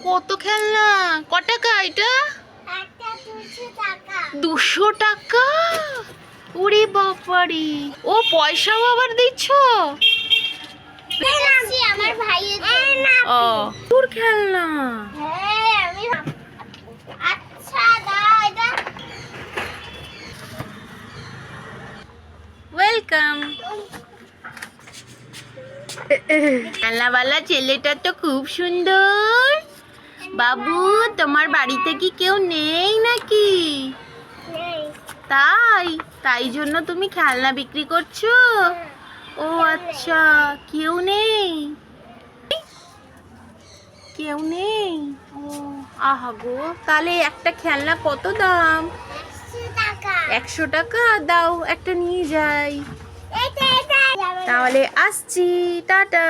কত খেলনা! ক টাকা এটা? 200 টাকা। ওরে বাবারে, ও পয়সাও আবার দিচ্ছ? আমার ভাইয়ের ও তোর খেলনা। আচ্ছা দাও এটা। ওয়েলকাম। খেলনাওয়ালা ছেলেটা তো খুব সুন্দর। বাবু, তোমার বাড়িতে কি কেউ নেই নাকি? তাই জন্য তুমি খেলনা বিক্রি করছো? ও আচ্ছা, কেউ নেই? কেউ নেই? ও আহা গো, তাহলে একটা খেলনা কত দাম? 100 টাকা। দাও, একটা নিয়ে যাই। তাহলে আসছি, টাটা।